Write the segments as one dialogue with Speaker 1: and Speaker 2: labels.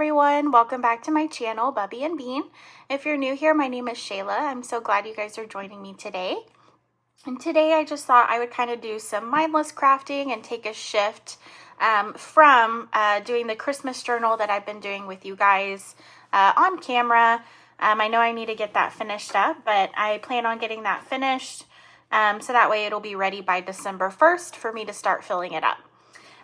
Speaker 1: everyone, welcome back to my channel, Bubbie Bean. If you're new here, my name is Shayla. I'm so glad you guys are joining me today. And today I just thought I would kind of do some mindless crafting and take a shift from doing the Christmas journal that I've been doing with you guys on camera. I know I need to get that finished up, but I plan on getting that finished so that way it'll be ready by December 1st for me to start filling it up.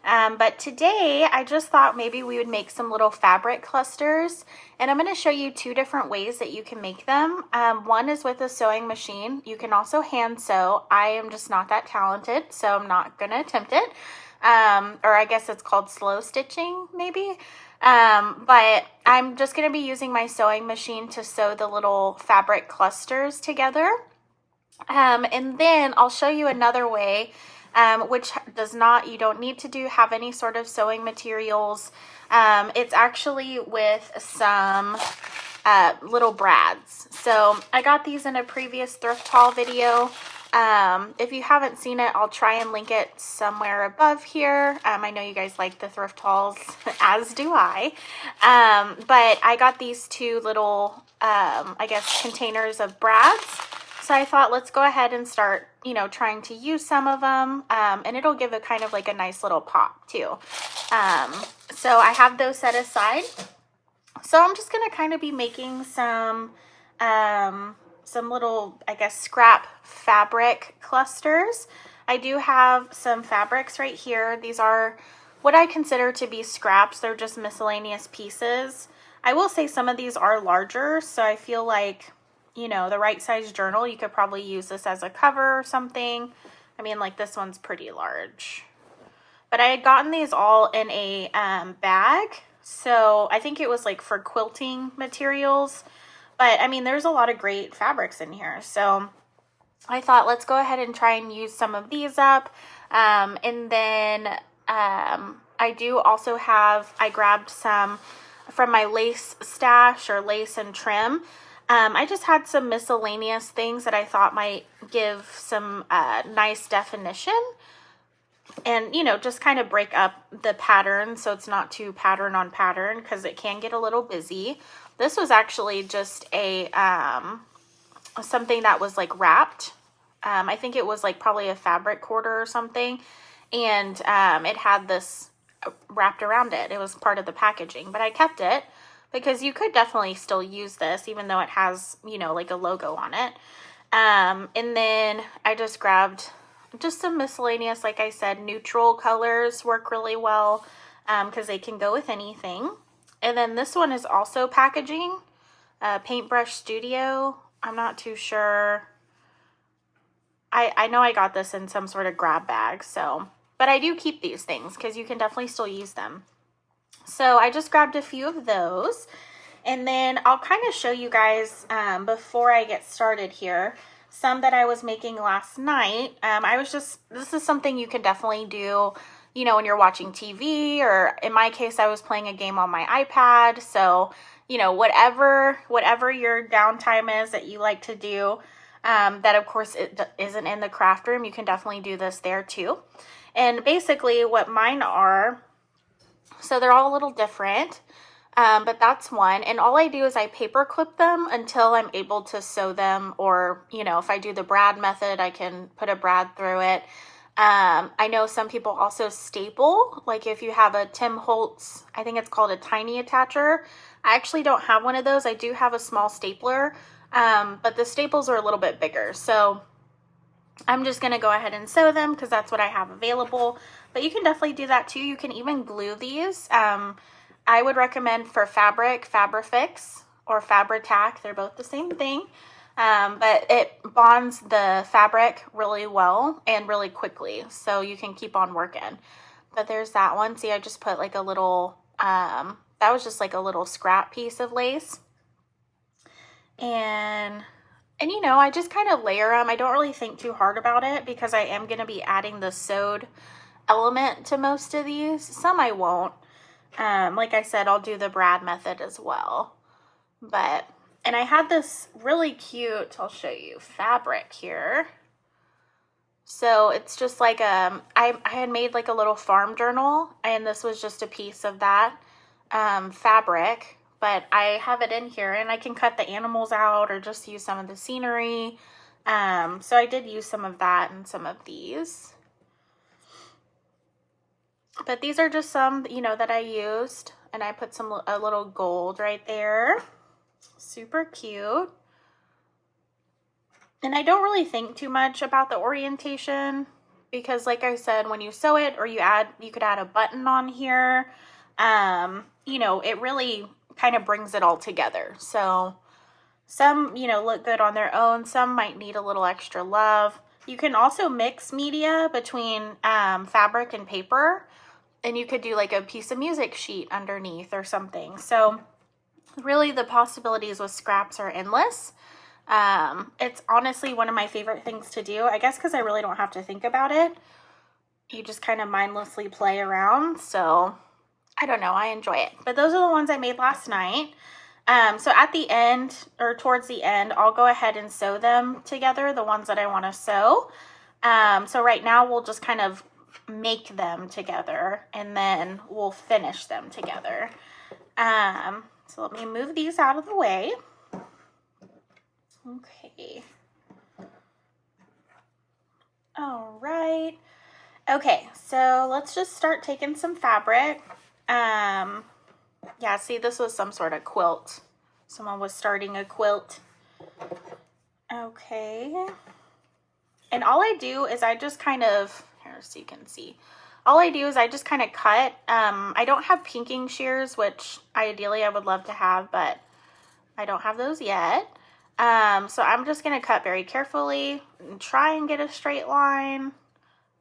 Speaker 1: But today I just thought maybe we would make some little fabric clusters, and I'm going to show you two different ways that you can make them. One is with a sewing machine. You can also hand sew. I am just not that talented, so I'm not going to attempt it. Or I guess it's called slow stitching maybe. But I'm just going to be using my sewing machine to sew the little fabric clusters together. And then I'll show you another way which you don't need to have any sort of sewing materials. It's actually with some little brads. So I got these in a previous thrift haul video. If you haven't seen it, I'll try and link it somewhere above here. I know you guys like the thrift hauls, as do I. But I got these two little, I guess, containers of brads. So I thought, let's go ahead and start, trying to use some of them, and it'll give it kind of like a nice little pop too. So I have those set aside. So I'm just going to kind of be making some little, I guess, scrap fabric clusters. I do have some fabrics right here. These are what I consider to be scraps. They're just miscellaneous pieces. I will say some of these are larger, so I feel like the right size journal, you could probably use this as a cover or something. I mean, like this one's pretty large. But I had gotten these all in a bag. So I think it was like for quilting materials. But I mean, there's a lot of great fabrics in here. So I thought, let's go ahead and try and use some of these up. And then I do also I grabbed some from my lace stash or lace and trim. I just had some miscellaneous things that I thought might give some nice definition and, just kind of break up the pattern so it's not too pattern on pattern because it can get a little busy. This was actually just something that was like wrapped. I think it was like probably a fabric quarter or something, and it had this wrapped around it. It was part of the packaging, but I kept it because you could definitely still use this even though it has, like a logo on it. And then I just grabbed just some miscellaneous, like I said, neutral colors work really well because they can go with anything. And then this one is also packaging, Paintbrush Studio. I'm not too sure. I know I got this in some sort of grab bag, but I do keep these things because you can definitely still use them. So I just grabbed a few of those, and then I'll kind of show you guys before I get started here some that I was making last night. This is something you can definitely do, when you're watching TV, or in my case, I was playing a game on my iPad. So, whatever your downtime is that you like to do, that of course it isn't in the craft room, you can definitely do this there too. And basically what mine are, so they're all a little different, but that's one. And all I do is I paper clip them until I'm able to sew them, or, if I do the brad method, I can put a brad through it. I know some people also staple, like if you have a Tim Holtz, I think it's called a tiny attacher. I actually don't have one of those. I do have a small stapler, but the staples are a little bit bigger. So I'm just going to go ahead and sew them because that's what I have available. But you can definitely do that too. You can even glue these. I would recommend for fabric, Fabrifix or Fabri-Tac. They're both the same thing. But it bonds the fabric really well and really quickly. So you can keep on working. But there's that one. See, I just put like a little, that was just like a little scrap piece of lace. And I just kind of layer them. I don't really think too hard about it because I am going to be adding the sewed element to most of these. Some I won't. Like I said, I'll do the brad method as well. And I had this really cute, I'll show you, fabric here. So it's just like I had made like a little farm journal, and this was just a piece of that. fabric, but I have it in here and I can cut the animals out or just use some of the scenery. So I did use some of that and some of these. But these are just some, you know, that I used, and I put a little gold right there. Super cute. And I don't really think too much about the orientation because, like I said, when you sew it or you could add a button on here. You know, it really kind of brings it all together. So some, you know, look good on their own. Some might need a little extra love. You can also mix media between fabric and paper, and you could do like a piece of music sheet underneath or something. So really the possibilities with scraps are endless. It's honestly one of my favorite things to do, I guess, because I really don't have to think about it. You just kind of mindlessly play around. So I don't know, I enjoy it. But those are the ones I made last night. So at the end, or towards the end, I'll go ahead and sew them together, the ones that I want to sew. So right now we'll just kind of make them together and then we'll finish them together. So let me move these out of the way. Okay. All right. Okay, so let's just start taking some fabric. Yeah, see, this was some sort of quilt. Someone was starting a quilt. Okay. And all I do is I just kind of, here so you can see. All I do is I just kind of cut. I don't have pinking shears, which ideally I would love to have, but I don't have those yet. So I'm just going to cut very carefully and try and get a straight line.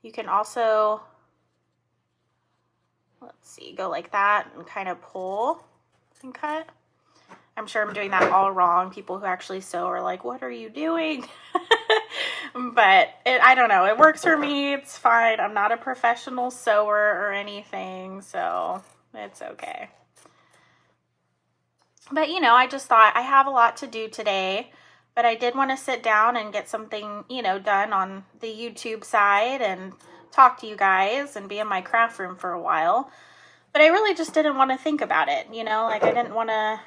Speaker 1: You can also, let's see, go like that and kind of pull and cut. I'm sure I'm doing that all wrong. People who actually sew are like, what are you doing? But I don't know. It works for me. It's fine. I'm not a professional sewer or anything, so it's okay. But, you know, I just thought I have a lot to do today, but I did want to sit down and get something, you know, done on the YouTube side and talk to you guys and be in my craft room for a while. But I really just didn't want to think about it, you know, like I didn't want to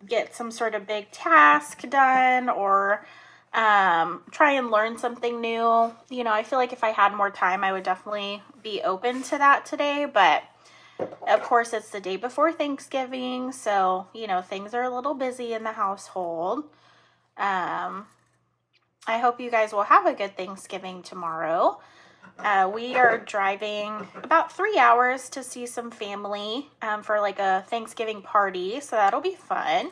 Speaker 1: get some sort of big task done or try and learn something new. You know, I feel like if I had more time, I would definitely be open to that today, but of course, it's the day before Thanksgiving, so, you know, things are a little busy in the household. I hope you guys will have a good Thanksgiving tomorrow. We are driving about 3 hours to see some family for like a Thanksgiving party, so that'll be fun.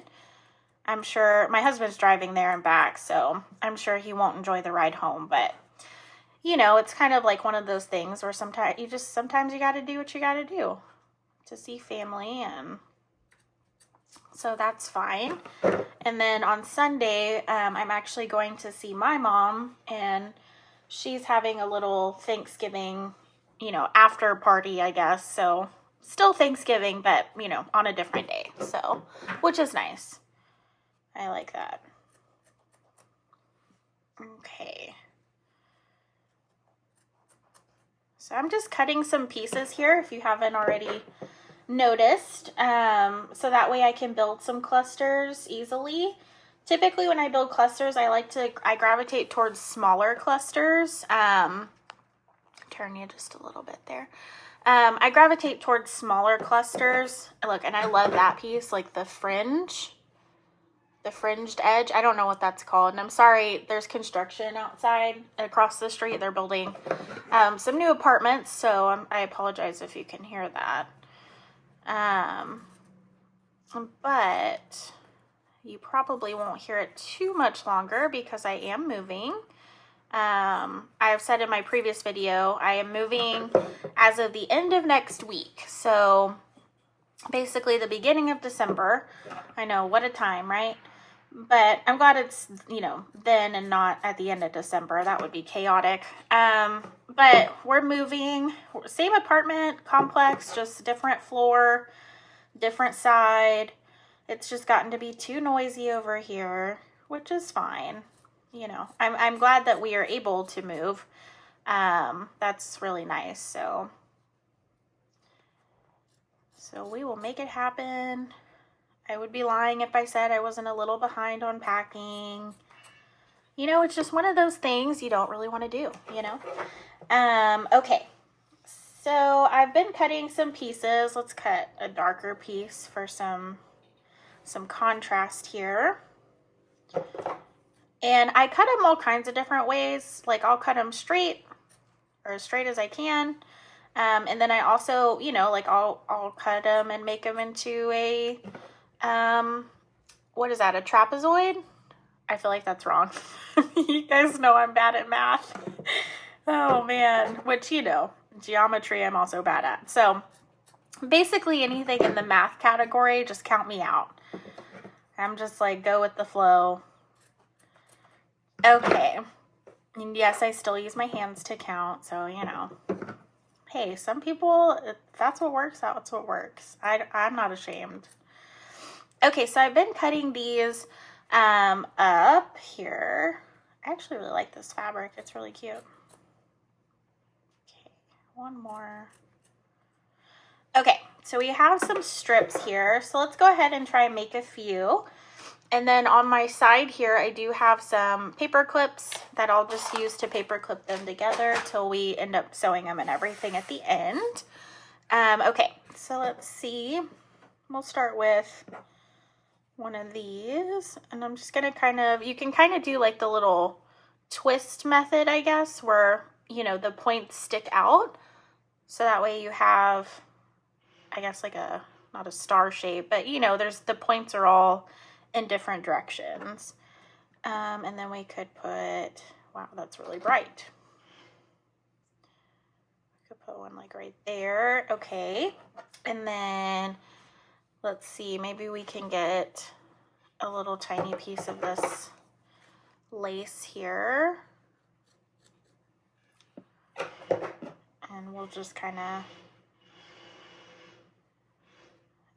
Speaker 1: I'm sure my husband's driving there and back, so I'm sure he won't enjoy the ride home, but you know, it's kind of like one of those things where sometimes you got to do what you got to do to see family, and so that's fine. And then on Sunday, I'm actually going to see my mom, and she's having a little Thanksgiving, you know, after party, I guess. So still Thanksgiving, but, you know, on a different day. So, which is nice. I like that. Okay. So I'm just cutting some pieces here, if you haven't already noticed, so that way I can build some clusters easily. Typically when I build clusters, I gravitate towards smaller clusters. Turn you just a little bit there. I gravitate towards smaller clusters. Look, and I love that piece, like the fringed edge. I don't know what that's called. And I'm sorry, there's construction outside across the street. They're building some new apartments, so I apologize if you can hear that. But you probably won't hear it too much longer because I am moving. I've said in my previous video, I am moving as of the end of next week. So basically the beginning of December. I know, what a time, right? But I'm glad it's, you know, then and not at the end of December. That would be chaotic. But we're moving, same apartment complex, just different floor, different side. It's just gotten to be too noisy over here, which is fine. You know, I'm glad that we are able to move. That's really nice. So So we will make it happen. I would be lying if I said I wasn't a little behind on packing. You know, it's just one of those things you don't really want to do, you know? Okay. So I've been cutting some pieces. Let's cut a darker piece for some contrast here. And I cut them all kinds of different ways. Like I'll cut them straight or as straight as I can. And then I also, you know, like I'll cut them and make them into a, what is that? A trapezoid? I feel like that's wrong. You guys know I'm bad at math. Oh man, which, you know, geometry I'm also bad at. So basically anything in the math category, just count me out. I'm just like, go with the flow. Okay. And yes, I still use my hands to count. So, you know, hey, some people, if that's what works, that's what works. I'm not ashamed. Okay, so I've been cutting these up here. I actually really like this fabric. It's really cute. Okay, one more. Okay, so we have some strips here. So let's go ahead and try and make a few. And then on my side here, I do have some paper clips that I'll just use to paper clip them together till we end up sewing them and everything at the end. Okay, so let's see. We'll start with one of these, and I'm just gonna kind of, you can kind of do like the little twist method, I guess, where, you know, the points stick out. So that way you have, I guess, like a, not a star shape, but you know, there's, the points are all in different directions. And then we could put, wow, that's really bright. Could put one like right there. Okay. And then let's see, maybe we can get a little tiny piece of this lace here. And we'll just kind of,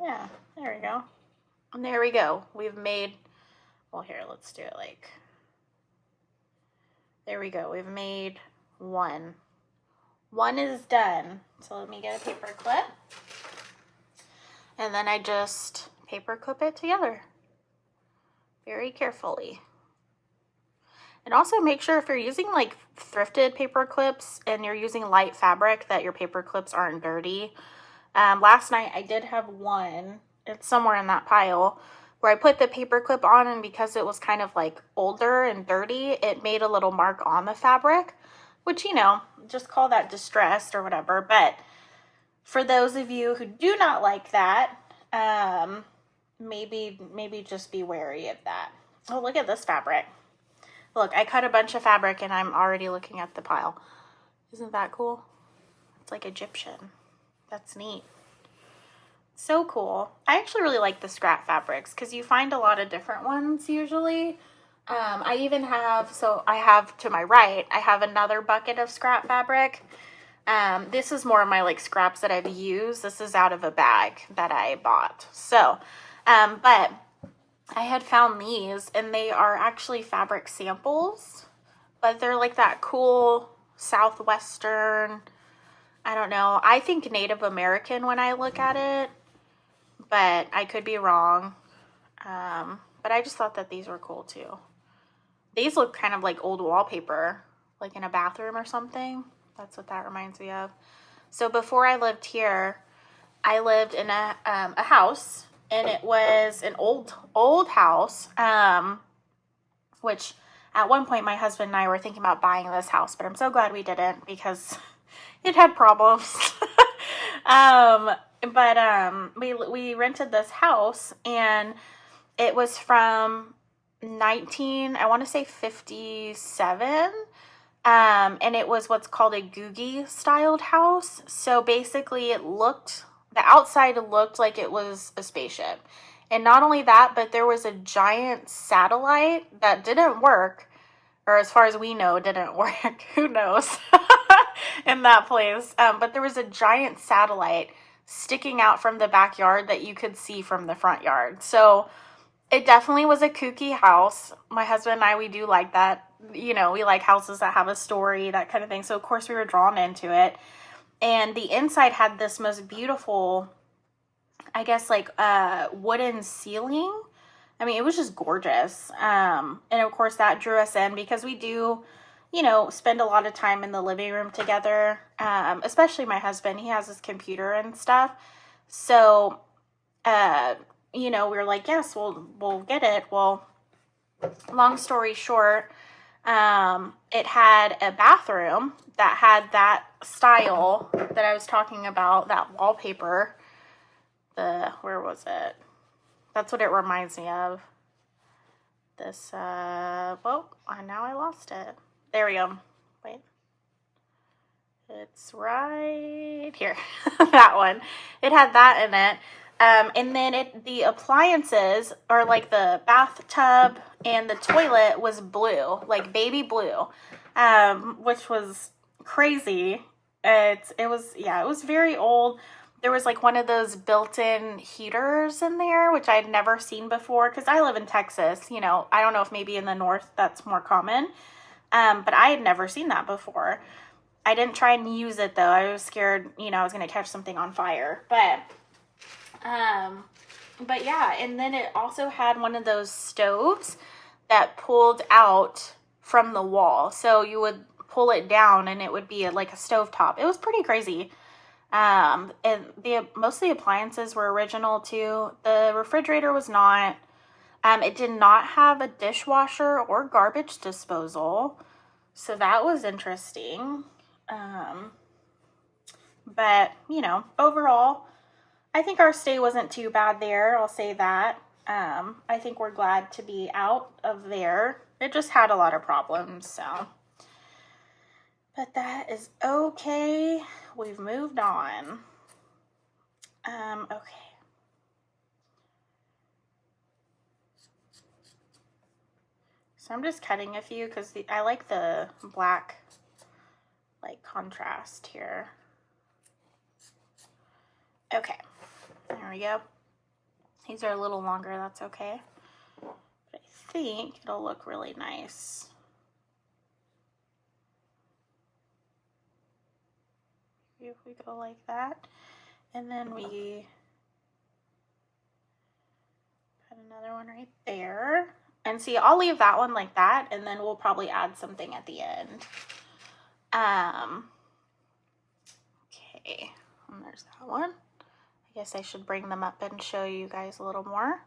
Speaker 1: yeah, there we go. And there we go. We've made, well, here, let's do it like, there we go. We've made one. One is done. So let me get a paper clip. And then I just paper clip it together very carefully. And also make sure if you're using like thrifted paper clips and you're using light fabric that your paper clips aren't dirty. Last night I did have one, it's somewhere in that pile, where I put the paper clip on, and because it was kind of like older and dirty, it made a little mark on the fabric, which, you know, just call that distressed or whatever. But for those of you who do not like that, maybe just be wary of that. Oh, look at this fabric. Look, I cut a bunch of fabric and I'm already looking at the pile. Isn't that cool? It's like Egyptian. That's neat. So cool. I actually really like the scrap fabrics because you find a lot of different ones usually. I even have, so I have to my right, I have another bucket of scrap fabric. This is more of my like scraps that I've used. This is out of a bag that I bought. So, but I had found these and they are actually fabric samples, but they're like that cool Southwestern, I don't know. I think Native American when I look at it, but I could be wrong. But I just thought that these were cool too. These look kind of like old wallpaper, like in a bathroom or something. That's what that reminds me of. So before I lived here, I lived in a house, and it was an old house, which at one point my husband and I were thinking about buying this house, but I'm so glad we didn't because it had problems. We rented this house, and it was from I want to say 57. And it was what's called a Googie styled house. So basically the outside looked like it was a spaceship. And not only that, but there was a giant satellite that didn't work, or as far as we know, didn't work. Who knows? In that place. But there was a giant satellite sticking out from the backyard that you could see from the front yard. So it definitely was a kooky house. My husband and I, we do like that. You know, we like houses that have a story, that kind of thing. So, of course, we were drawn into it. And the inside had this most beautiful I guess, like wooden ceiling. I mean, it was just gorgeous. And of course that drew us in because we do, you know, spend a lot of time in the living room together. Especially my husband, he has his computer and stuff. So, you know, we were like, yes, we'll get it. Well, long story short, it had a bathroom that had that style that I was talking about, that wallpaper. Where was it? That's what it reminds me of. This, well, now I lost it. There we go. Wait. It's right here. That one. It had that in it. And then the appliances, or like the bathtub and the toilet, was blue, like baby blue, which was crazy. It was very old. There was like one of those built-in heaters in there, which I'd never seen before because I live in Texas. You know, I don't know if maybe in the north that's more common, but I had never seen that before. I didn't try and use it though. I was scared, you know, I was going to catch something on fire. But yeah, and then it also had one of those stoves that pulled out from the wall. So you would pull it down and it would be like a stovetop. It was pretty crazy. And most of the appliances were original too. The refrigerator was not. It did not have a dishwasher or garbage disposal. So that was interesting. But, you know, overall, I think our stay wasn't too bad there. I'll say that. I think we're glad to be out of there. It just had a lot of problems, so. But that is okay. We've moved on. Okay. So I'm just cutting a few because I like the black, like, contrast here. Okay. There we go. These are a little longer. That's okay. But I think it'll look really nice. If we go like that, and then we put another one right there, and see, I'll leave that one like that, and then we'll probably add something at the end. Okay, and there's that one. I guess I should bring them up and show you guys a little more.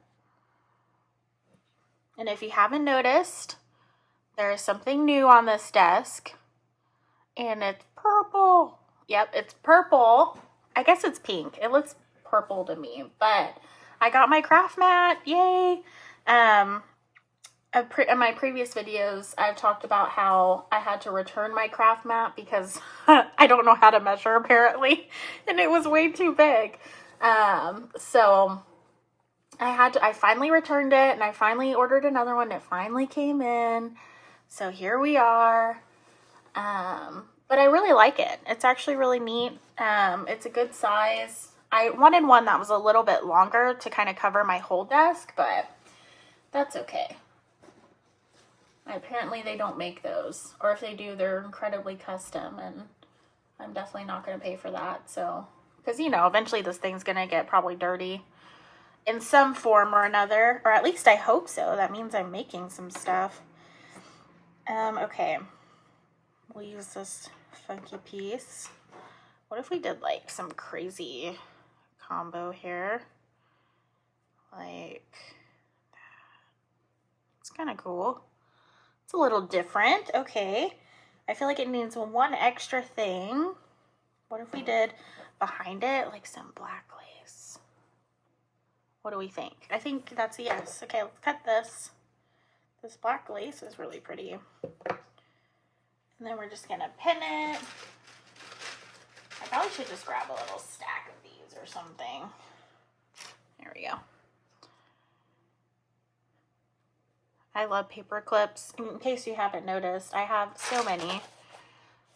Speaker 1: And if you haven't noticed, there is something new on this desk, and it's purple. Yep, it's purple. I guess it's pink. It looks purple to me, but I got my craft mat. Yay! In my previous videos, I've talked about how I had to return my craft mat because I don't know how to measure apparently, and it was way too big. So I finally returned it, and I finally ordered another one. It finally came in. So here we are. But I really like it. It's actually really neat. It's a good size. I wanted one that was a little bit longer to kind of cover my whole desk, but that's okay. Apparently they don't make those, or if they do, they're incredibly custom, and I'm definitely not going to pay for that. So, because, you know, eventually this thing's going to get probably dirty in some form or another, or at least I hope so. That means I'm making some stuff. Okay. We'll use this funky piece. What if we did like some crazy combo here? Like that. It's kind of cool. It's a little different. Okay. I feel like it needs one extra thing. What if we did behind it like some black lace? What do we think? I think that's a yes. Okay, let's cut this. This black lace is really pretty. And then we're just going to pin it. I probably should just grab a little stack of these or something. There we go. I love paper clips. In case you haven't noticed, I have so many.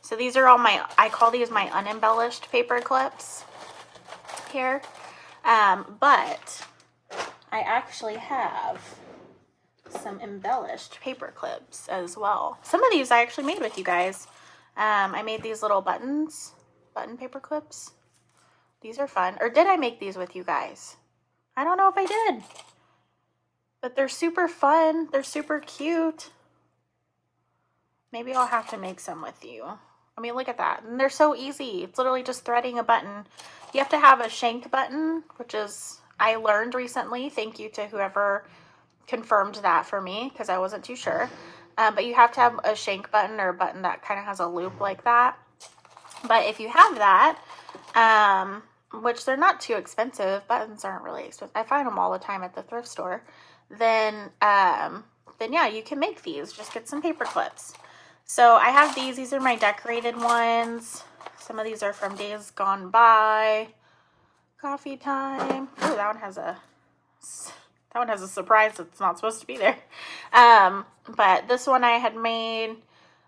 Speaker 1: So these are all I call these my unembellished paper clips here. But I actually have some embellished paper clips as well. Some of these I actually made with you guys. I made these little button paper clips. These are fun. Or did I make these with you guys? I don't know if I did. But they're super fun. They're super cute. Maybe I'll have to make some with you. I mean, look at that. And they're so easy. It's literally just threading a button. You have to have a shank button, which is, I learned recently. Thank you to whoever confirmed that for me, because I wasn't too sure. But you have to have a shank button, or a button that kind of has a loop like that. But if you have that, which they're not too expensive, buttons aren't really expensive. I find them all the time at the thrift store. Then yeah, you can make these. Just get some paper clips. So I have these. These are my decorated ones. Some of these are from days gone by. Coffee time. Oh, that one has a surprise that's not supposed to be there. But this one I had made,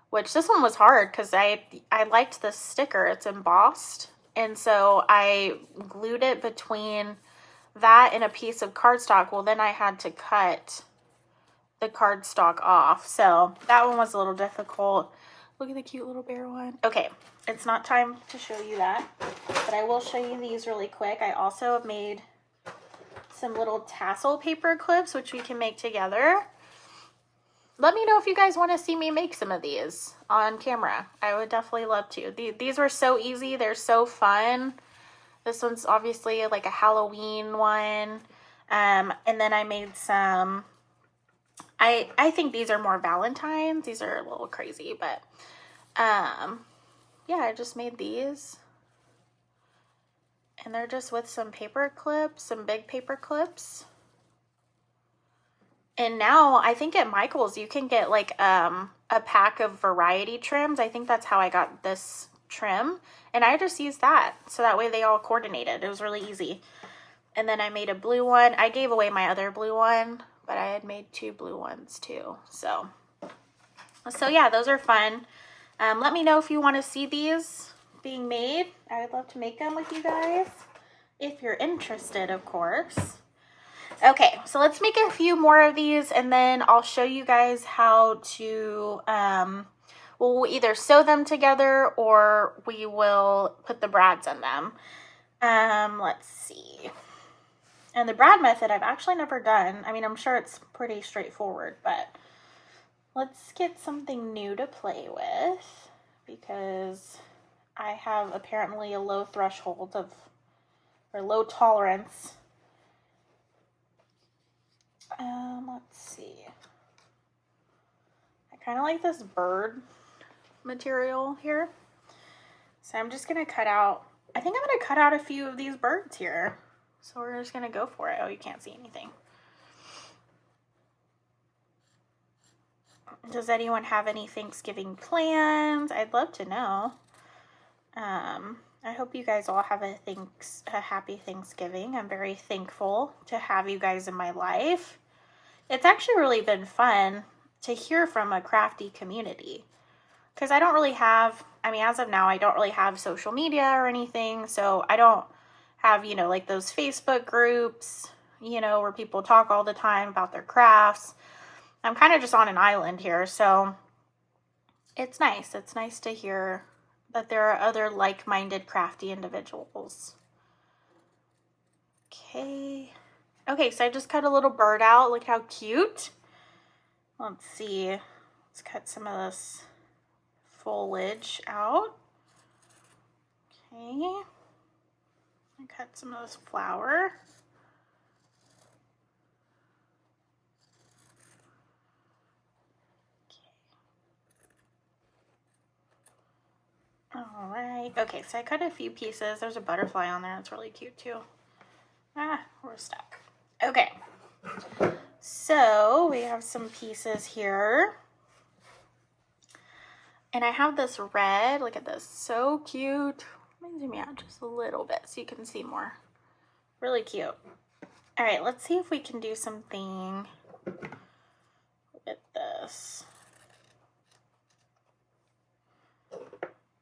Speaker 1: which this one was hard because I liked this sticker. It's embossed. And so I glued it between that and a piece of cardstock. Well, then I had to cut the cardstock off. So that one was a little difficult. Look at the cute little bear one. Okay, it's not time to show you that, but I will show you these really quick. I also have made some little tassel paper clips, which we can make together. Let me know if you guys want to see me make some of these on camera. I would definitely love to. These were so easy. They're so fun. This one's obviously like a Halloween one. And then I made some, I think these are more Valentine's. These are a little crazy, but yeah, I just made these. And they're just with some paper clips, some big paper clips. And now I think at Michael's you can get like a pack of variety trims. I think that's how I got this trim. And I just used that. So that way they all coordinated. It was really easy. And then I made a blue one. I gave away my other blue one, but I had made 2 blue ones too. So yeah, those are fun. Let me know if you want to see these being made. I would love to make them with you guys, if you're interested, of course. Okay, so let's make a few more of these, and then I'll show you guys how to, we'll either sew them together or we will put the brads in them. Let's see. And the brad method I've actually never done. I mean, I'm sure it's pretty straightforward, but let's get something new to play with, because I have apparently a low threshold of, or low tolerance. Let's see. I kind of like this bird material here. So I'm just going to cut out, I think I'm going to cut out a few of these birds here. So we're just going to go for it. Oh, you can't see anything. Does anyone have any Thanksgiving plans? I'd love to know. I hope you guys all have a happy Thanksgiving. I'm very thankful to have you guys in my life. It's actually really been fun to hear from a crafty community, because I don't really have, I mean, as of now, I don't really have social media or anything. So I don't have, you know, like those Facebook groups, you know, where people talk all the time about their crafts. I'm kind of just on an island here. So it's nice. It's nice to hear that there are other like-minded crafty individuals. Okay. Okay, so I just cut a little bird out. Look how cute. Let's see. Let's cut some of this foliage out. Okay. I cut some of this flower. All right. Okay, so I cut a few pieces. There's a butterfly on there. It's really cute too. Ah, we're stuck. Okay. So we have some pieces here. And I have this red. Look at this. So cute. Let me zoom out just a little bit so you can see more. Really cute. All right, let's see if we can do something with this.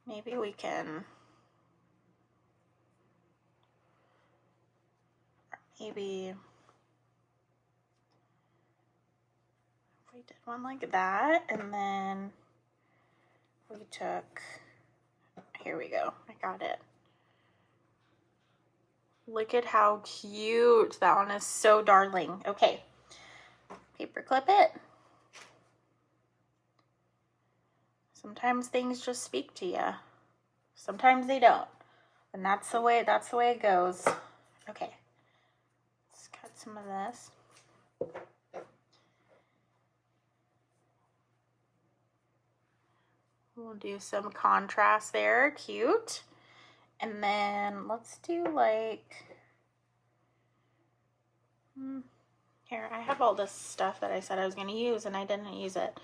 Speaker 1: Maybe we can, maybe if we did one like that, and then we took, here we go, I got it. Look at how cute. That one is so darling. Okay, paper clip it. Sometimes things just speak to you. Sometimes they don't. And that's the way it goes. Okay. Let's cut some of this. We'll do some contrast there. Cute. And then let's do like, here, I have all this stuff that I said I was going to use and I didn't use it.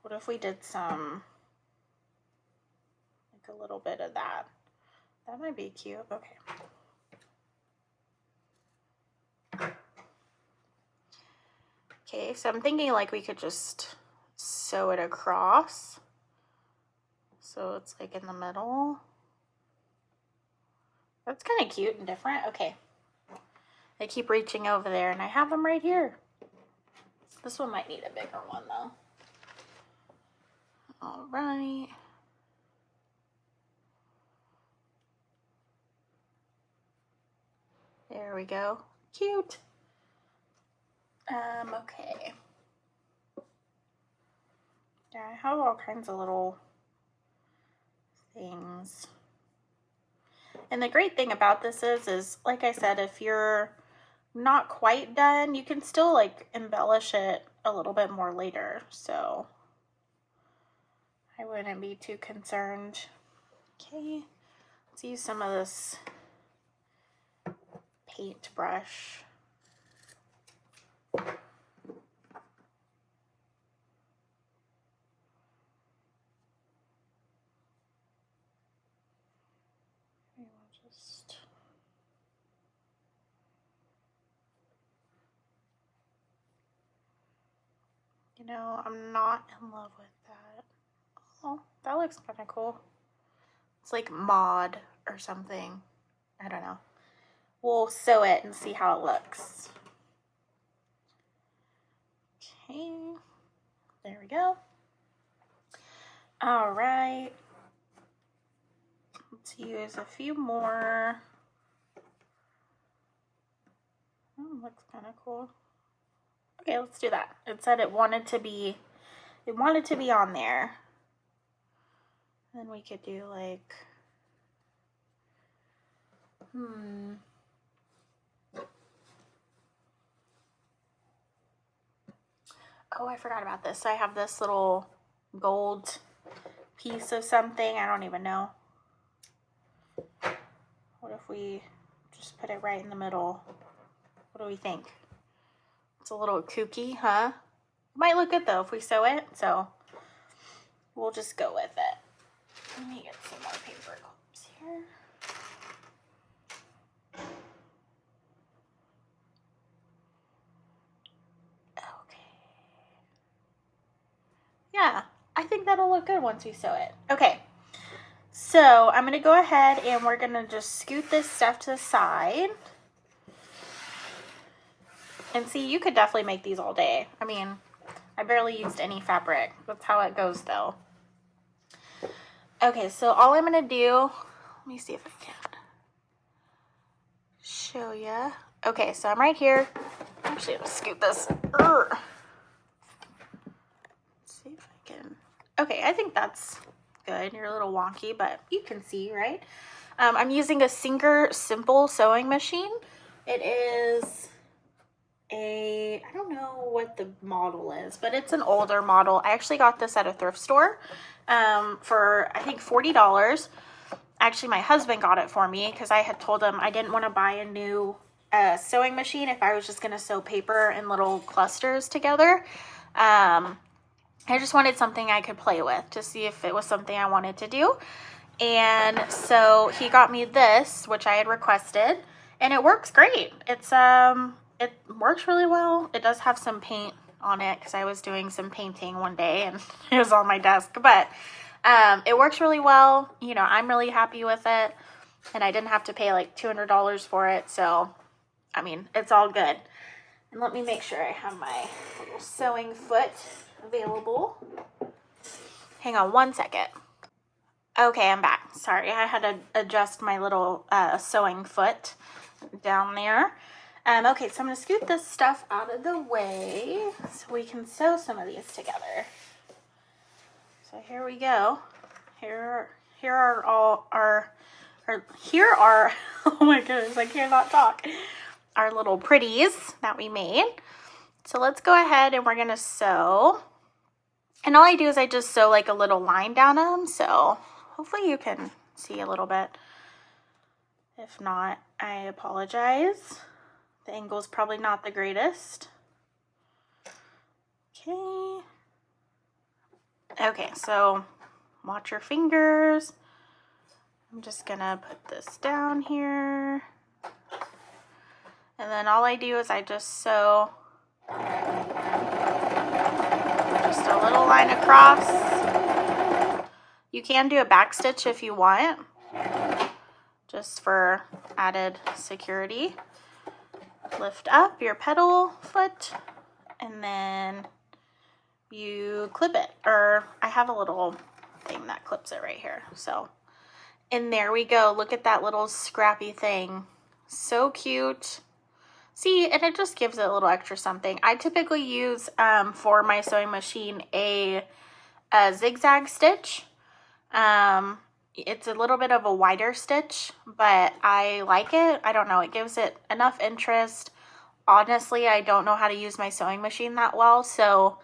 Speaker 1: What if we did some, like a little bit of that? That might be cute. Okay. Okay, so I'm thinking like we could just sew it across. So it's like in the middle. That's kind of cute and different. Okay. I keep reaching over there and I have them right here. This one might need a bigger one though. All right. There we go. Cute. Okay. Yeah, I have all kinds of little things. And the great thing about this is like I said, if you're not quite done, you can still like embellish it a little bit more later. So I wouldn't be too concerned. Okay, let's use some of this paintbrush. You know, I'm not in love with that. Oh, that looks kind of cool. It's like mod or something. I don't know. We'll sew it and see how it looks. Okay, there we go. All right. Let's use a few more. Oh, looks kind of cool. Okay, let's do that. It said it wanted to be on there. Then we could do like, Oh, I forgot about this. I have this little gold piece of something. I don't even know. What if we just put it right in the middle? What do we think? It's a little kooky, huh? It might look good though if we sew it, so we'll just go with it. Let me get some more paper clips here. Okay. Yeah, I think that'll look good once we sew it. Okay, so I'm gonna go ahead and we're gonna just scoot this stuff to the side. And see, you could definitely make these all day. I mean, I barely used any fabric. That's how it goes though. Okay, so all I'm gonna do, let me see if I can show ya. Okay, so I'm right here. Actually, I'm gonna scoot this. Let's see if I can. Okay, I think that's good. You're a little wonky, but you can see, right? I'm using a Singer Simple sewing machine. It is I don't know what the model is, but it's an older model. I actually got this at a thrift store for I think $40. Actually, my husband got it for me because I had told him I didn't want to buy a new sewing machine if I was just going to sew paper in little clusters together. I just wanted something I could play with to see if it was something I wanted to do. And so he got me this, which I had requested, and it works great. It works really well. It does have some paint on it because I was doing some painting one day and it was on my desk, but it works really well. You know, I'm really happy with it, and I didn't have to pay like $200 for it. So, I mean, it's all good. And let me make sure I have my little sewing foot available. Hang on one second. Okay, I'm back. Sorry, I had to adjust my little sewing foot down there. Okay, so I'm going to scoot this stuff out of the way so we can sew some of these together. So here we go. Here are all our, oh my goodness, I cannot talk. Our little pretties that we made. So let's go ahead and we're going to sew. And all I do is I just sew like a little line down them. So hopefully you can see a little bit. If not, I apologize. The angle's probably not the greatest. Okay. Okay, so watch your fingers. I'm just gonna put this down here. And then all I do is I just sew just a little line across. You can do a back stitch if you want, just for added security. Lift up your pedal foot and then you clip it, or I have a little thing that clips it right here. So, and there we go. Look at that little scrappy thing. So cute. See, and it just gives it a little extra something. I typically use, for my sewing machine, a zigzag stitch. It's a little bit of a wider stitch, but I like it. I don't know, it gives it enough interest. Honestly, I don't know how to use my sewing machine that well, so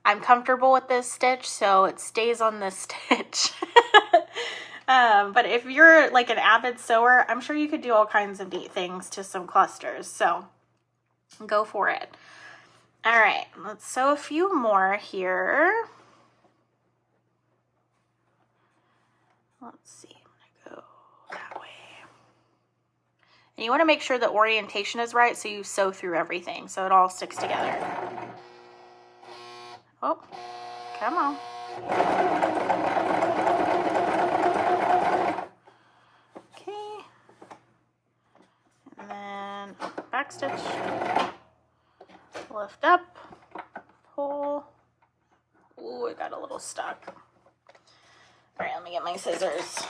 Speaker 1: I'm comfortable with this stitch, so it stays on this stitch. But if you're like an avid sewer, I'm sure you could do all kinds of neat things to some clusters, so go for it. All right, let's sew a few more here. Let's see, I'm gonna go that way. And you want to make sure the orientation is right so you sew through everything so it all sticks together. Oh, come on. Okay. And then back stitch. Lift up. Pull. Ooh, it got a little stuck. All right, let me get my scissors.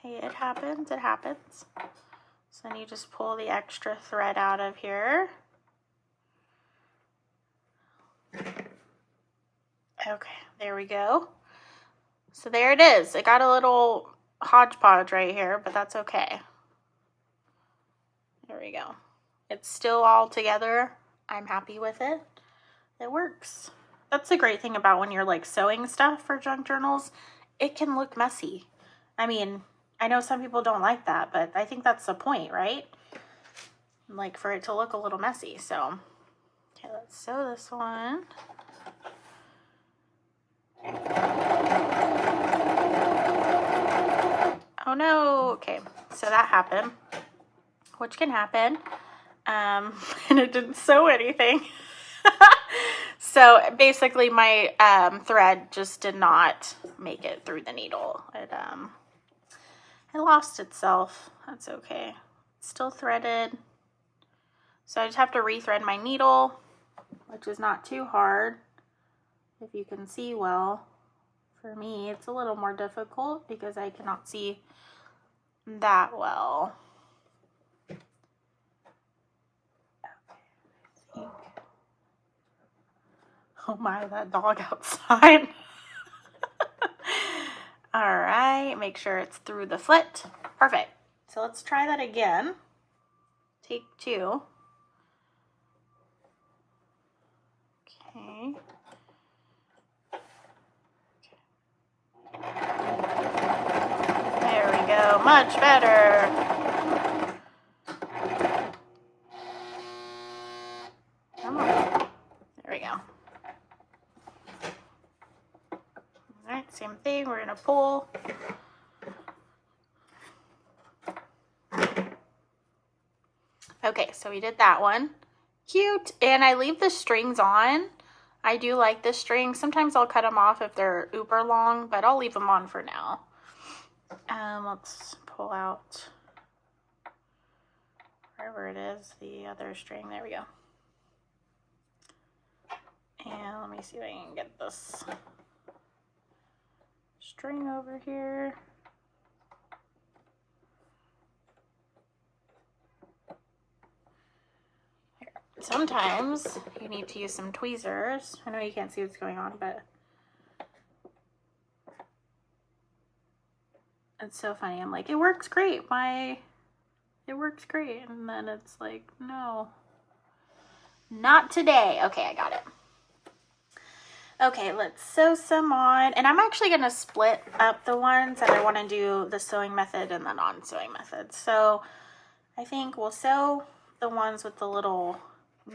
Speaker 1: Hey, it happens, it happens. So then you just pull the extra thread out of here. Okay, there we go. So there it is. It got a little hodgepodge right here, but that's okay. There we go. It's still all together. I'm happy with it. It works. That's the great thing about when you're like sewing stuff for junk journals. It can look messy. I mean, I know some people don't like that, but I think that's the point, right? Like for it to look a little messy. So, okay, let's sew this one. Oh no, okay, so that happened, which can happen, and it didn't sew anything. So basically my thread just did not make it through the needle. It lost itself. That's okay. It's still threaded. So I just have to rethread my needle, which is not too hard, if you can see well. For me, it's a little more difficult because I cannot see that well. Okay. Oh my, that dog outside. All right, make sure it's through the foot. Perfect. So let's try that again. Take 2. Okay. There we go, much better. Come on. There we go. All right, same thing, we're gonna pull. Okay, so we did that one. Cute, and I leave the strings on. I do like the strings. Sometimes I'll cut them off if they're uber long, but I'll leave them on for now. Let's pull out wherever it is, the other string. There we go. And let me see if I can get this string over here. Sometimes you need to use some tweezers. I know you can't see what's going on, but it's so funny. I'm like, it works great. It works great. And then it's like, no, not today. Okay, I got it. Okay, let's sew some on. And I'm actually going to split up the ones that I want to do the sewing method and the non-sewing method. So I think we'll sew the ones with the little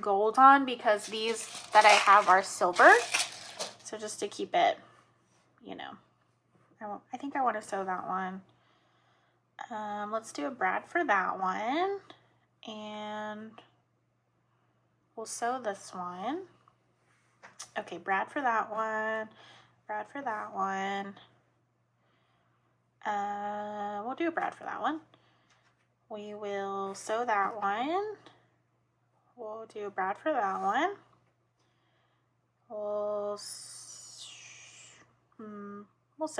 Speaker 1: gold on because these that I have are silver. So just to keep it, you know, I think I want to sew that one. Let's do a brad for that one. And we'll sew this one. Okay, brad for that one, brad for that one. We'll do a brad for that one. We will sew that one. We'll do a brad for that one. We'll sew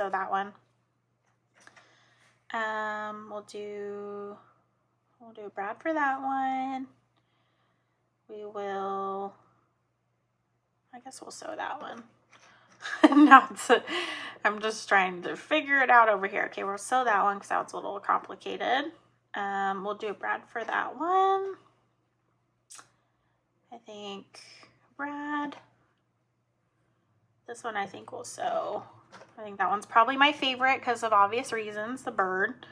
Speaker 1: that one. We'll do a brad for that one. We will, I guess we'll sew that one. I'm just trying to figure it out over here. Okay, we'll sew that one because that was a little complicated. We'll do a brad for that one. I think brad. This one I think we'll sew. I think that one's probably my favorite because of obvious reasons, the bird.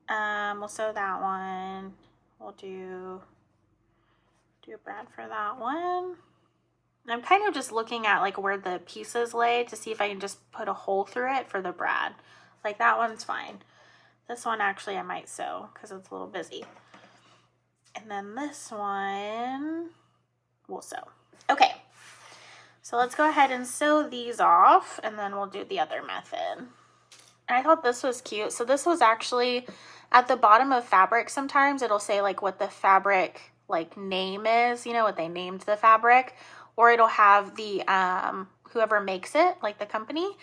Speaker 1: We'll sew that one. We'll do a brad for that one. I'm kind of just looking at like where the pieces lay to see if I can just put a hole through it for the brad. Like that one's fine. This one actually I might sew because it's a little busy. And then this one we'll sew. Okay, so let's go ahead and sew these off and then we'll do the other method. And I thought this was cute. So this was actually at the bottom of fabric. Sometimes it'll say like what the fabric like name is, you know, what they named the fabric. Or it'll have the, whoever makes it, like the company.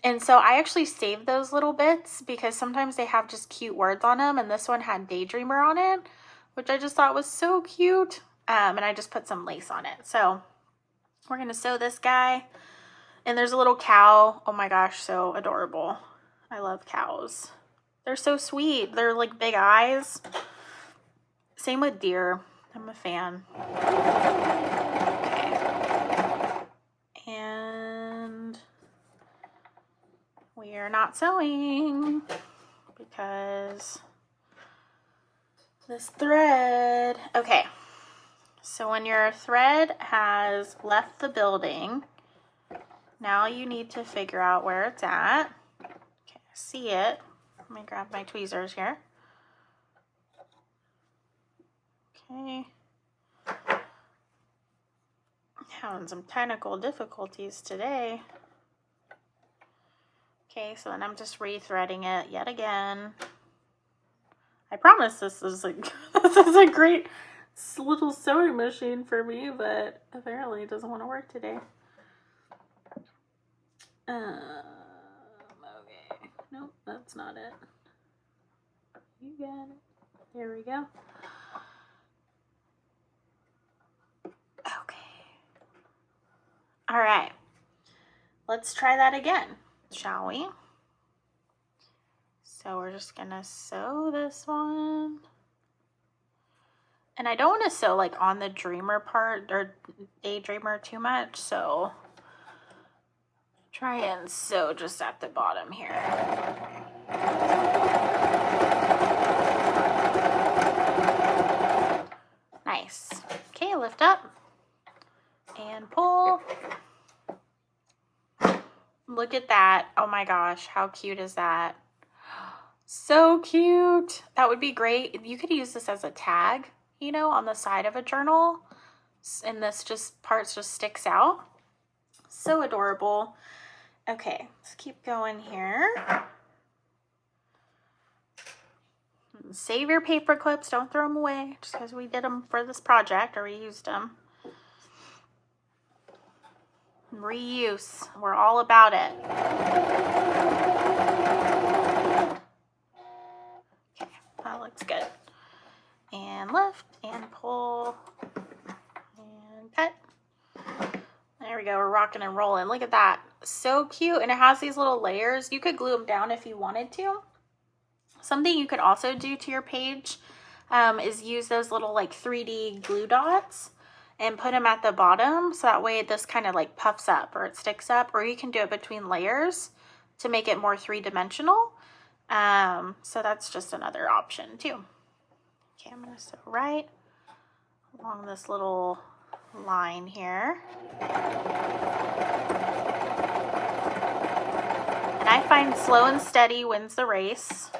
Speaker 1: And so I actually saved those little bits because sometimes they have just cute words on them. And this one had Daydreamer on it, which I just thought was so cute. And I just put some lace on it. So we're going to sew this guy. And there's a little cow. Oh my gosh, so adorable. I love cows. They're so sweet. They're like big eyes. Same with deer. I'm a fan. And we are not sewing because this thread. Okay, so when your thread has left the building, now you need to figure out where it's at. Okay, I see it. Let me grab my tweezers here. Okay. Having some technical difficulties today. Okay, so then I'm just rethreading it yet again. I promise this is a great little sewing machine for me, but apparently it doesn't want to work today. Okay, nope, that's not it. You got it. There we go. All right, let's try that again, shall we? So we're just gonna sew this one. And I don't want to sew like on the dreamer part or daydreamer too much, so try and sew just at the bottom here. Nice. Okay, lift up and pull. Look at that. Oh my gosh, how cute is that? So cute. That would be great. You could use this as a tag, you know, on the side of a journal. And this parts just sticks out. So adorable. Okay, let's keep going here. Save your paper clips. Don't throw them away just because we did them for this project or we used them. Reuse. We're all about it. Okay, that looks good. And lift and pull and cut. There we go. We're rocking and rolling. Look at that. So cute. And it has these little layers. You could glue them down if you wanted to. Something you could also do to your page is use those little like 3D glue dots and put them at the bottom, so that way this kind of like puffs up or it sticks up, or you can do it between layers to make it more three-dimensional. So that's just another option too. Okay, I'm going to sew right along this little line here. And I find slow and steady wins the race.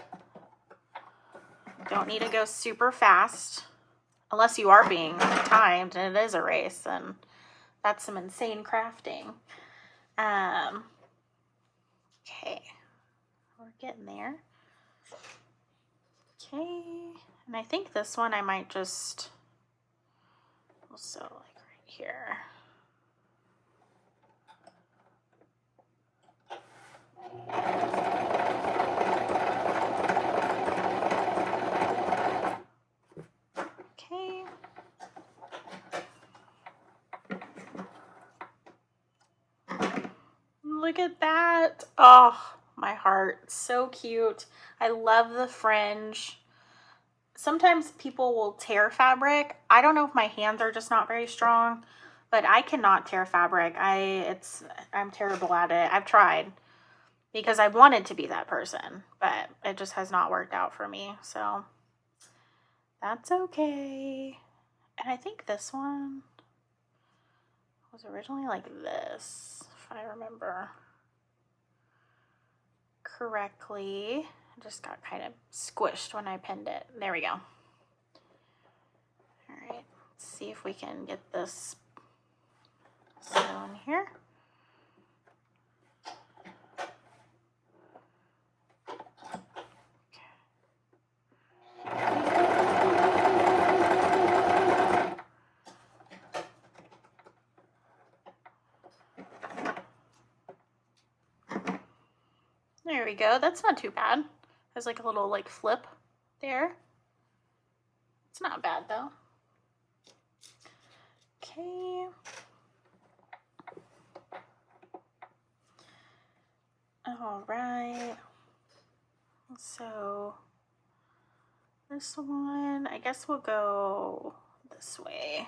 Speaker 1: Don't need to go super fast unless you are being timed and it is a race, then that's some insane crafting. Okay, we're getting there. Okay, and I think this one I might just also like right here. Okay. Look at that. Oh, my heart. So cute. I love the fringe. Sometimes people will tear fabric. I don't know if my hands are just not very strong, but I cannot tear fabric. I'm terrible at it. I've tried because I wanted to be that person, but it just has not worked out for me. So that's okay. And I think this one was originally like this, if I remember correctly. It just got kind of squished when I pinned it. There we go. All right, let's see if we can get this sewn here. There we go. That's not too bad. There's like a little like flip there. It's not bad though. Okay. All right. So this one, I guess we'll go this way.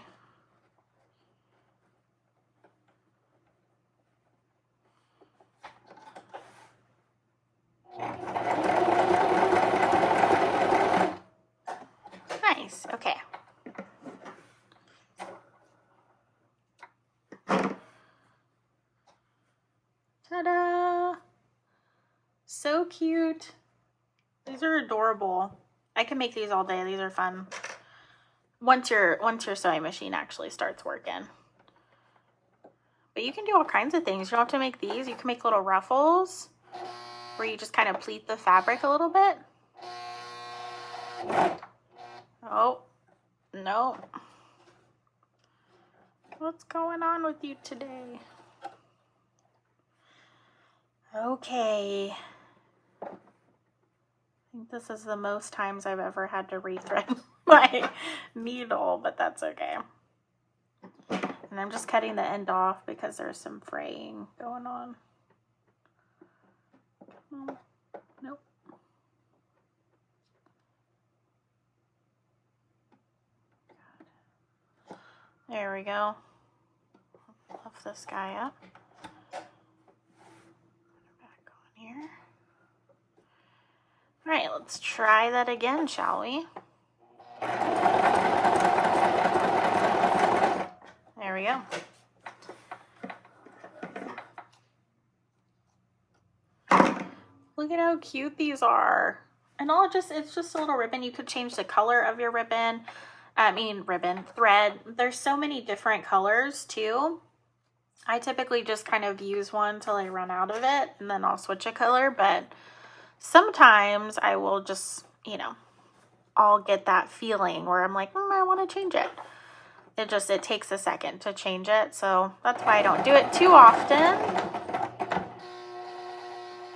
Speaker 1: Nice. Okay. Ta-da! So cute. These are adorable. I can make these all day. These are fun. Once your sewing machine actually starts working. But you can do all kinds of things. You don't have to make these. You can make little ruffles where you just kind of pleat the fabric a little bit. Oh, no. What's going on with you today? Okay. I think this is the most times I've ever had to rethread my needle, but that's okay. And I'm just cutting the end off because there's some fraying going on. Nope. There we go. Lift this guy up. Back on here. All right, let's try that again, shall we? There we go. Look at how cute these are. And it's just a little ribbon. You could change the color of your ribbon. Thread. There's so many different colors too. I typically just kind of use one till I run out of it and then I'll switch a color, but sometimes I will just, I'll get that feeling where I'm like, I want to change it. it takes a second to change it. So that's why I don't do it too often.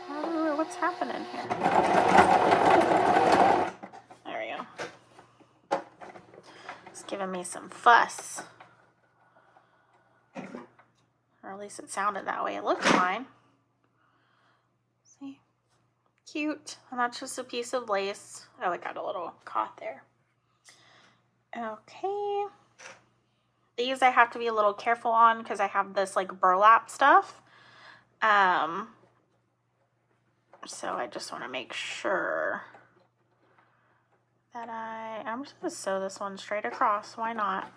Speaker 1: Oh, what's happening here? There we go. It's giving me some fuss. Or at least it sounded that way. It looked fine. See? Cute. And that's just a piece of lace. Oh, it got a little caught there. Okay. These I have to be a little careful on because I have this like burlap stuff. So I just want to make sure that I'm just going to sew this one straight across. Why not?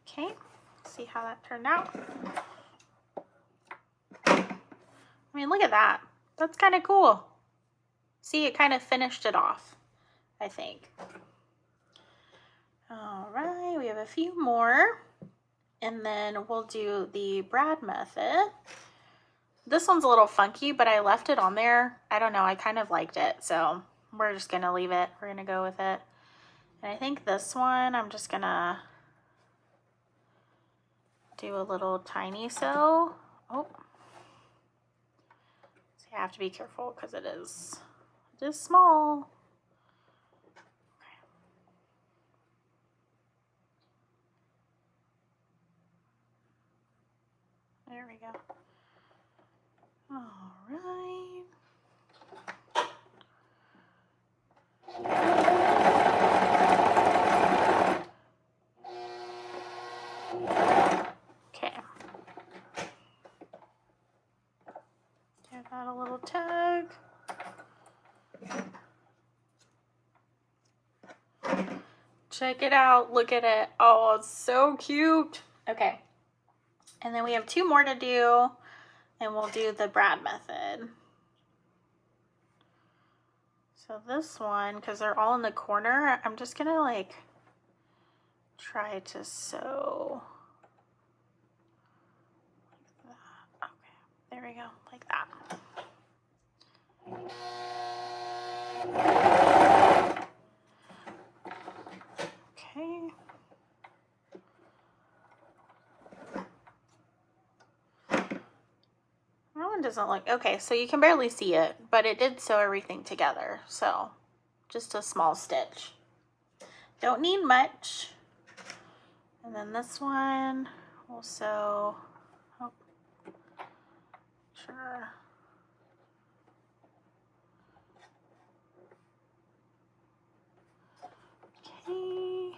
Speaker 1: Okay, see how that turned out. I mean, look at that. That's kind of cool. See, it kind of finished it off, I think. All right, we have a few more. And then we'll do the brad method. This one's a little funky, but I left it on there. I don't know, I kind of liked it. So we're just gonna leave it. We're gonna go with it. And I think this one, I'm just gonna do a little tiny sew. Oh. So you have to be careful because it is small. There we go. All right. Okay. Give that a little tug. Check it out. Look at it. Oh, it's so cute. Okay. And then we have two more to do, and we'll do the brad method. So this one, because they're all in the corner, I'm just gonna like try to sew like that. Okay, there we go, like that. Okay. That one doesn't look, okay, so you can barely see it, but it did sew everything together. So just a small stitch. Don't need much. And then this one we'll sew, oh, sure. Okay.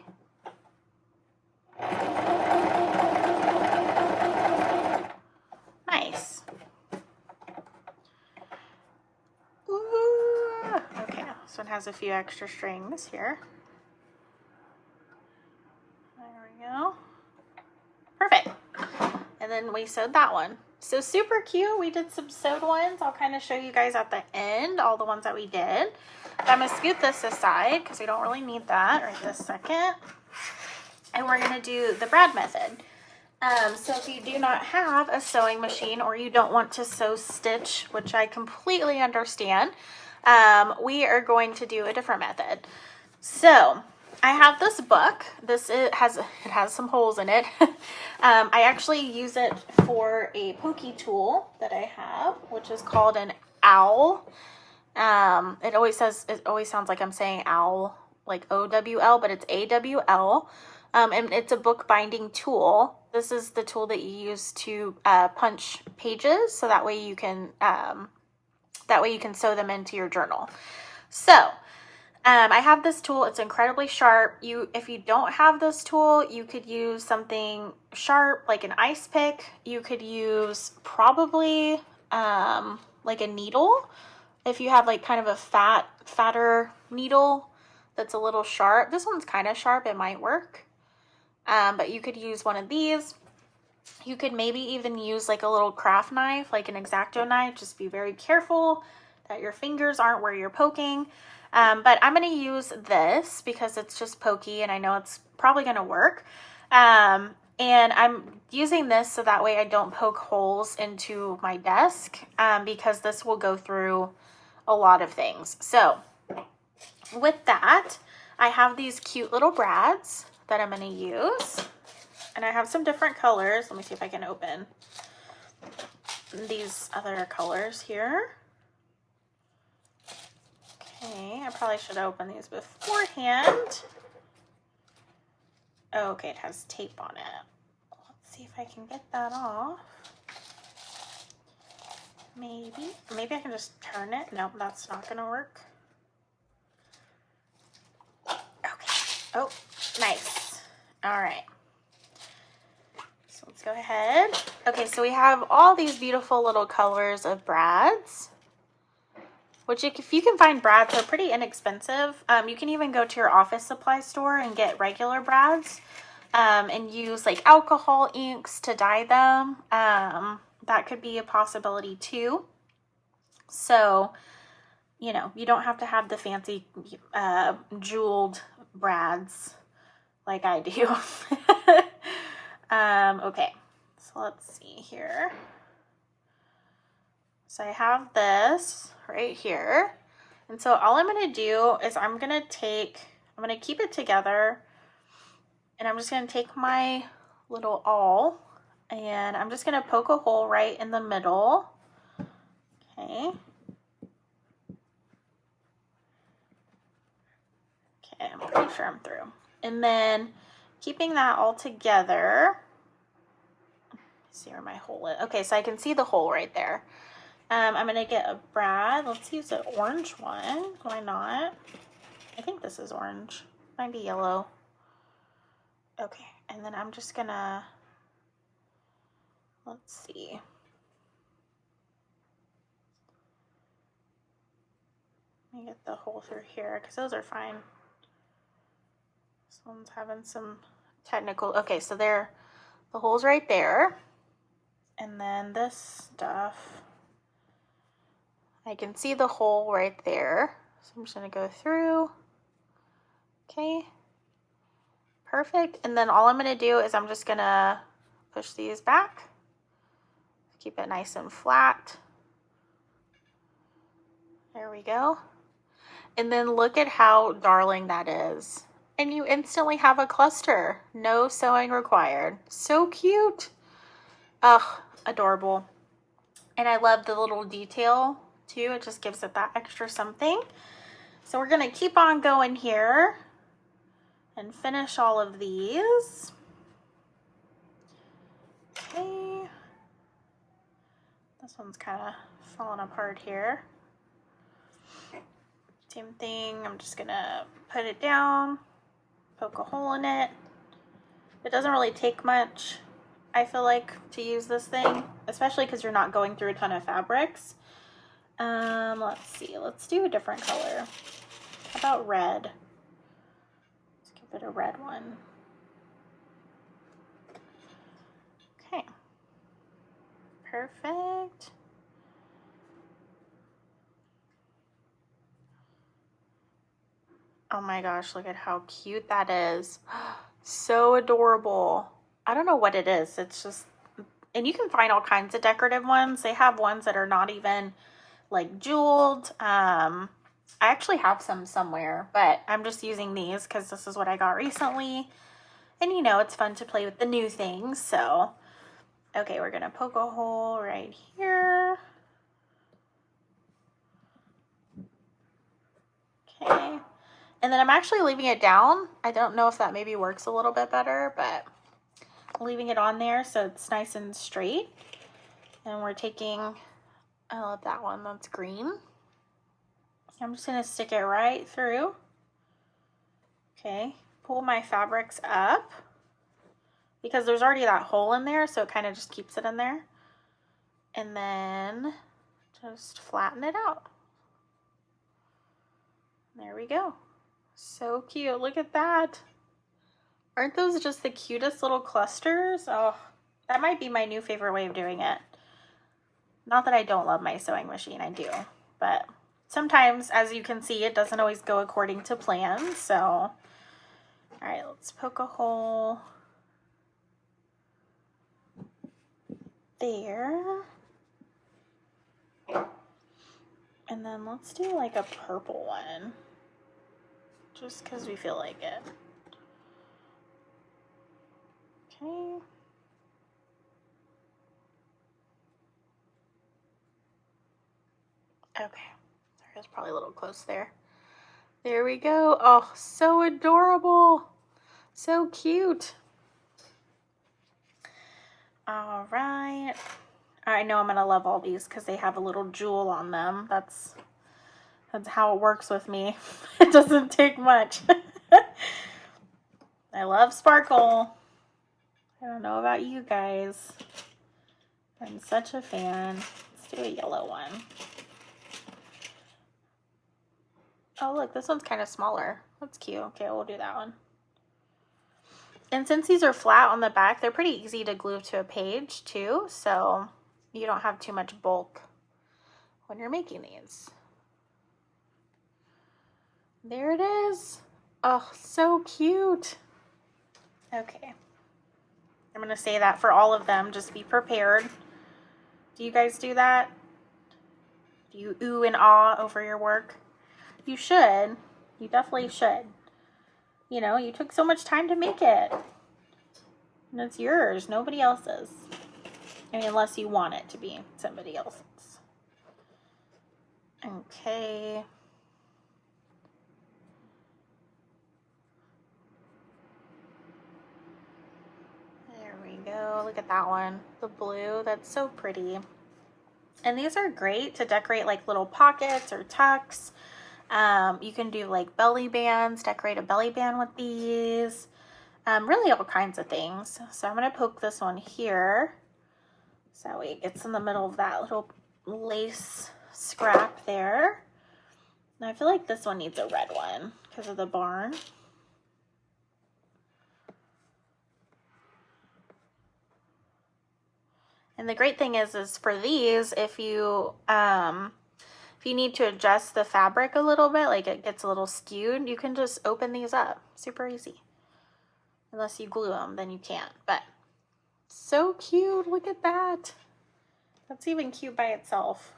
Speaker 1: Nice. Ooh. Okay, this one has a few extra strings here. There we go. Perfect. And then we sewed that one. So super cute. We did some sewed ones. I'll kind of show you guys at the end all the ones that we did. But I'm going to scoot this aside because we don't really need that right this second. And we're going to do the brad method. So if you do not have a sewing machine or you don't want to sew stitch, which I completely understand, we are going to do a different method. So I have this book. It has some holes in it. I actually use it for a pokey tool that I have, which is called an owl. It always sounds like I'm saying owl, like O-W-L, but it's A-W-L. And it's a bookbinding tool. This is the tool that you use to punch pages, so that way you can sew them into your journal. So I have this tool. It's incredibly sharp. If you don't have this tool, you could use something sharp like an ice pick. You could use probably like a needle. If you have like kind of a fatter needle that's a little sharp. This one's kind of sharp. It might work. But you could use one of these. You could maybe even use like a little craft knife, like an X-Acto knife. Just be very careful that your fingers aren't where you're poking. But I'm going to use this because it's just pokey and I know it's probably going to work. And I'm using this so that way I don't poke holes into my desk, because this will go through a lot of things. So with that, I have these cute little brads that I'm going to use. And I have some different colors. Let me see if I can open these other colors here. Okay, I probably should open these beforehand. Oh, okay, it has tape on it. Let's see if I can get that off. Maybe I can just turn it. Nope, that's not gonna work. Okay. Oh, nice. All right. So let's go ahead. Okay, so we have all these beautiful little colors of brads, which if you can find brads, they're pretty inexpensive. You can even go to your office supply store and get regular brads and use like alcohol inks to dye them. That could be a possibility too. So, you know, you don't have to have the fancy jeweled brads like I do. Okay, so let's see here. So I have this right here. And so all I'm going to do is I'm going to keep it together, and I'm just going to take my little awl and I'm just going to poke a hole right in the middle. Okay. Okay, I'm pretty sure I'm through. And then keeping that all together, let's see where my hole is. Okay, so I can see the hole right there. I'm going to get a brad. Let's use an orange one. Why not? I think this is orange. Might be yellow. Okay, and then I'm just going to, let's see. Let me get the hole through here because those are fine. This one's having some technical. Okay, so the hole's right there. And then this stuff, I can see the hole right there. So I'm just going to go through. Okay. Perfect. And then all I'm going to do is I'm just going to push these back. Keep it nice and flat. There we go. And then look at how darling that is. And you instantly have a cluster. No sewing required. So cute. Ugh, adorable. And I love the little detail too. It just gives it that extra something. So we're going to keep on going here and finish all of these. Okay. This one's kind of falling apart here. Same thing. I'm just going to put it down, poke a hole in it. It doesn't really take much, I feel like, to use this thing, especially because you're not going through a ton of fabrics. Let's see. Let's do a different color. How about red? Let's give it a red one. Okay. Perfect. Oh my gosh, look at how cute that is. So adorable. I don't know what it is. It's just, and you can find all kinds of decorative ones. They have ones that are not even like jeweled. I actually have some somewhere, but I'm just using these because this is what I got recently. And you know, it's fun to play with the new things. So, okay, we're going to poke a hole right here. Okay. And then I'm actually leaving it down. I don't know if that maybe works a little bit better, but leaving it on there so it's nice and straight. And we're taking, I love that one, that's green. I'm just going to stick it right through. Okay, pull my fabrics up because there's already that hole in there, so it kind of just keeps it in there. And then just flatten it out. There we go. So cute. Look at that. Aren't those just the cutest little clusters? Oh, that might be my new favorite way of doing it. Not that I don't love my sewing machine, I do. But sometimes, as you can see, it doesn't always go according to plan. So, all right, let's poke a hole there. And then let's do like a purple one, just because we feel like it. Okay. Okay, there's probably a little close there. There we go. Oh, so adorable. So cute. All right. I know I'm going to love all these because they have a little jewel on them. That's how it works with me. It doesn't take much. I love sparkle. I don't know about you guys. I'm such a fan. Let's do a yellow one. Oh, look, this one's kind of smaller. That's cute. Okay, we'll do that one. And since these are flat on the back, they're pretty easy to glue to a page too, so you don't have too much bulk when you're making these. There it is. Oh, so cute. Okay. I'm going to say that for all of them. Just be prepared. Do you guys do that? Do you ooh and ah over your work? You should. You definitely should. You know, you took so much time to make it. And it's yours, nobody else's. I mean, unless you want it to be somebody else's. Okay. There we go. Look at that one. The blue. That's so pretty. And these are great to decorate like little pockets or tucks. You can do like belly bands, decorate a belly band with these. Really all kinds of things. So I'm going to poke this one here. So that way it gets in the middle of that little lace scrap there. And I feel like this one needs a red one because of the barn. And the great thing is for these, if you need to adjust the fabric a little bit, like it gets a little skewed, you can just open these up. Super easy. Unless you glue them, then you can't. But so cute. Look at that. That's even cute by itself.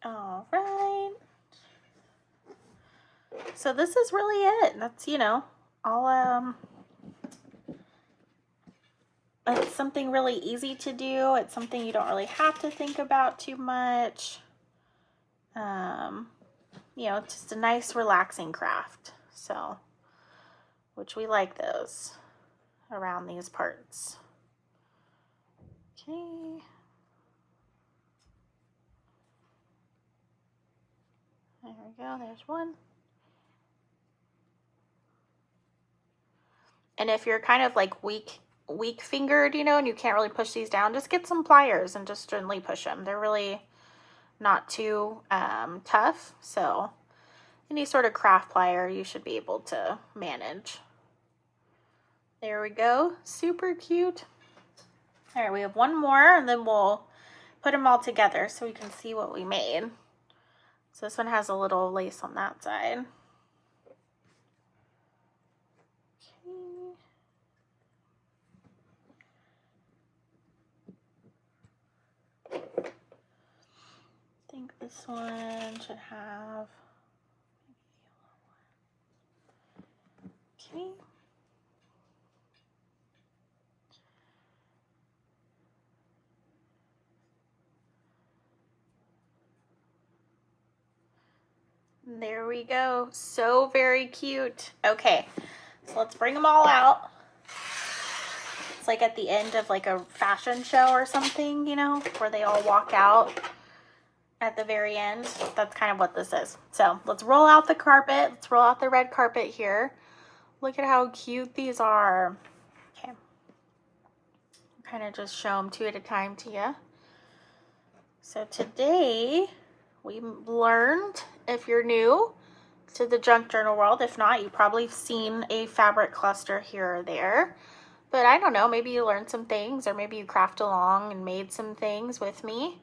Speaker 1: All right. So this is really it. That's, you know, all it's something really easy to do. It's something you don't really have to think about too much. You know, it's just a nice relaxing craft. So, which we like those around these parts. Okay. There we go. There's one. And if you're kind of like weak fingered, you know, and you can't really push these down, just get some pliers and just gently push them. They're really not too tough. So any sort of craft plier you should be able to manage. There we go. Super cute. All right, we have one more and then we'll put them all together so we can see what we made. So this one has a little lace on that side. Okay. I think this one should have maybe a yellow one. Okay. There we go. So very cute. Okay, so let's bring them all out. It's like at the end of like a fashion show or something, you know, where they all walk out at the very end. That's kind of what this is. So let's roll out the carpet. Let's roll out the red carpet here. Look at how cute these are. Okay. Kind of just show them two at a time to you. So today we learned, if you're new to the junk journal world, if not, you've probably seen a fabric cluster here or there. But I don't know, maybe you learned some things, or maybe you craft along and made some things with me,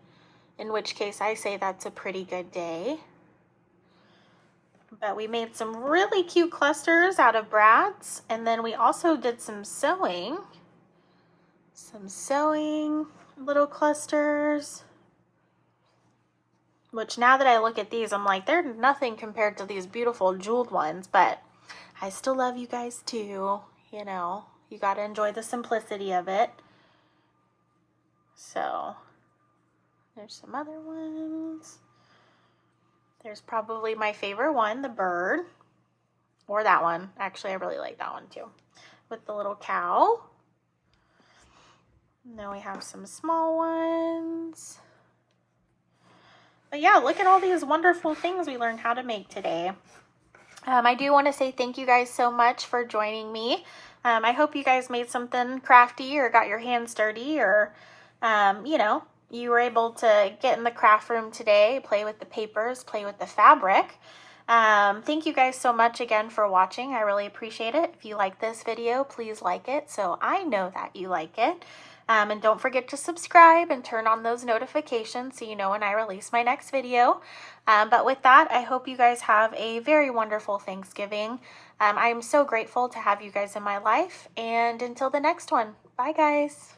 Speaker 1: in which case I say that's a pretty good day. But we made some really cute clusters out of brads, and then we also did some sewing little clusters. which now that I look at these, I'm like, they're nothing compared to these beautiful jeweled ones, but I still love you guys too. You know, you got to enjoy the simplicity of it. So there's some other ones. There's probably my favorite one, the bird, or that one. Actually, I really like that one too, with the little cow. And then we have some small ones. But yeah, look at all these wonderful things we learned how to make today. I do want to say thank you guys so much for joining me. I hope you guys made something crafty or got your hands dirty, or, you know, you were able to get in the craft room today, play with the papers, play with the fabric. Thank you guys so much again for watching. I really appreciate it. If you like this video, please like it so I know that you like it. And don't forget to subscribe and turn on those notifications so you know when I release my next video. But with that, I hope you guys have a very wonderful Thanksgiving. I am so grateful to have you guys in my life. And until the next one, bye guys.